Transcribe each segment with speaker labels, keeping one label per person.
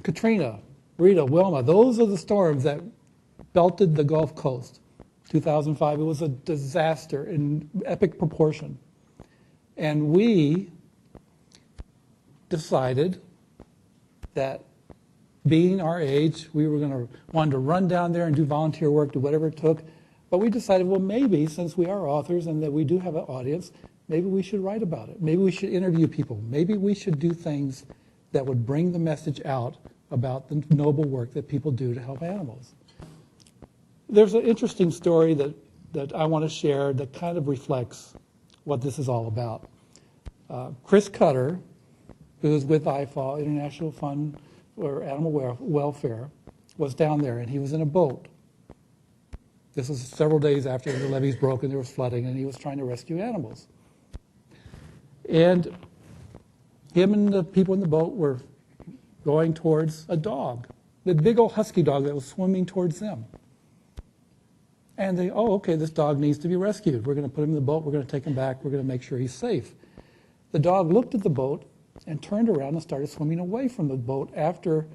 Speaker 1: Katrina, Rita, Wilma, those are the storms that belted the Gulf Coast. 2005, it was a disaster in epic proportion. And we decided that being our age, we were wanted to run down there and do volunteer work, do whatever it took. But we decided, well, maybe since we are authors and that we do have an audience, maybe we should write about it. Maybe we should interview people. Maybe we should do things that would bring the message out about the noble work that people do to help animals. There's an interesting story that I want to share that kind of reflects what this is all about. Chris Cutter, who is with IFAW, International Fund for Animal Welfare, was down there, and he was in a boat. This was several days after the levees broke and there was flooding, and he was trying to rescue animals. And him and the people in the boat were going towards a dog, the big old husky dog that was swimming towards them. And they, oh, okay, this dog needs to be rescued. We're going to put him in the boat. We're going to take him back. We're going to make sure he's safe. The dog looked at the boat and turned around and started swimming away from the boat after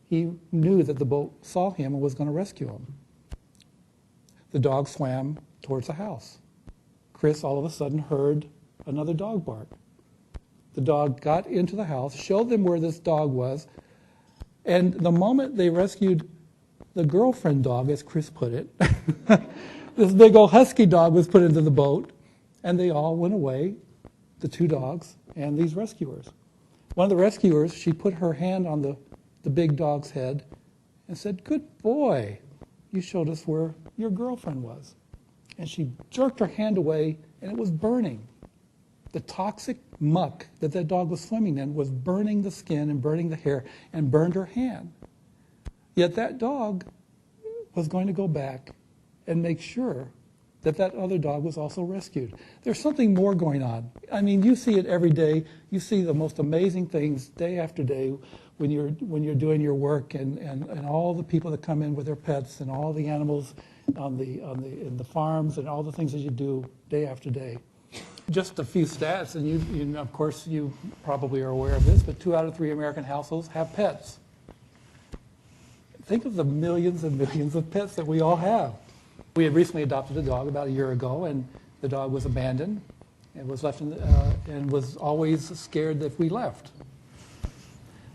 Speaker 1: he knew that the boat saw him and was going to rescue him. The dog swam towards the house. Chris all of a sudden heard another dog bark. The dog got into the house, showed them where this dog was, and the moment they rescued the girlfriend dog, as Chris put it, this big old husky dog was put into the boat, and they all went away, the two dogs and these rescuers. One of the rescuers, she put her hand on the big dog's head and said, "Good boy, you showed us where your girlfriend was." And she jerked her hand away, and it was burning. The toxic muck that dog was swimming in was burning the skin and burning the hair and burned her hand. Yet that dog was going to go back and make sure that other dog was also rescued. There's something more going on. I mean, you see it every day. You see the most amazing things day after day when you're doing your work, and all the people that come in with their pets and all the animals in the farms and all the things that you do day after day. Just a few stats, and you of course you probably are aware of this, but 2 out of 3 American households have pets. Think of the millions and millions of pets that we all have. We had recently adopted a dog about a year ago, and the dog was abandoned and was left and was always scared that if we left.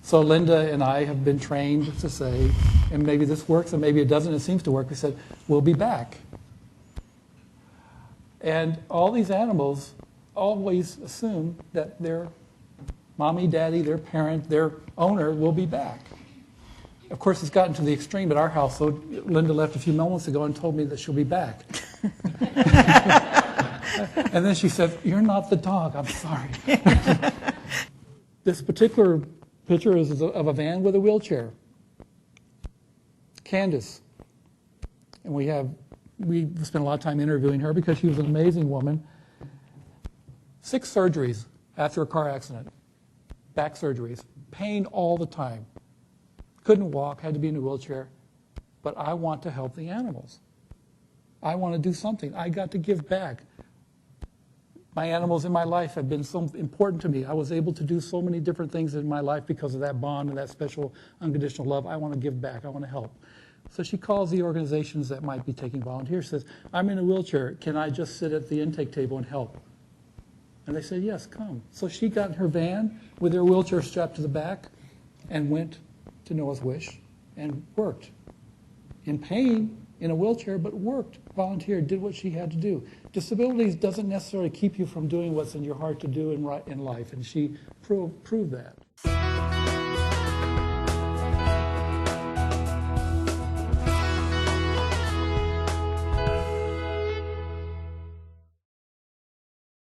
Speaker 1: So Linda and I have been trained to say, and maybe this works and maybe it doesn't, it seems to work, we said, we'll be back. And all these animals always assume that their mommy, daddy, their parent, their owner will be back. Of course, it's gotten to the extreme at our household. Linda left a few moments ago and told me that she'll be back. And then she said, "You're not the dog, I'm sorry." This particular picture is of a van with a wheelchair. Candace. And we spent a lot of time interviewing her because she was an amazing woman. 6 surgeries after a car accident. Back surgeries. Pain all the time. Couldn't walk, had to be in a wheelchair. But I want to help the animals. I want to do something. I got to give back. My animals in my life have been so important to me. I was able to do so many different things in my life because of that bond and that special unconditional love. I want to give back. I want to help. So she calls the organizations that might be taking volunteers, says, "I'm in a wheelchair. Can I just sit at the intake table and help?" And they said, "Yes, come." So she got in her van with her wheelchair strapped to the back and went to Noah's Wish and worked. In pain, in a wheelchair, but worked, volunteered, did what she had to do. Disabilities doesn't necessarily keep you from doing what's in your heart to do in life, and she proved that.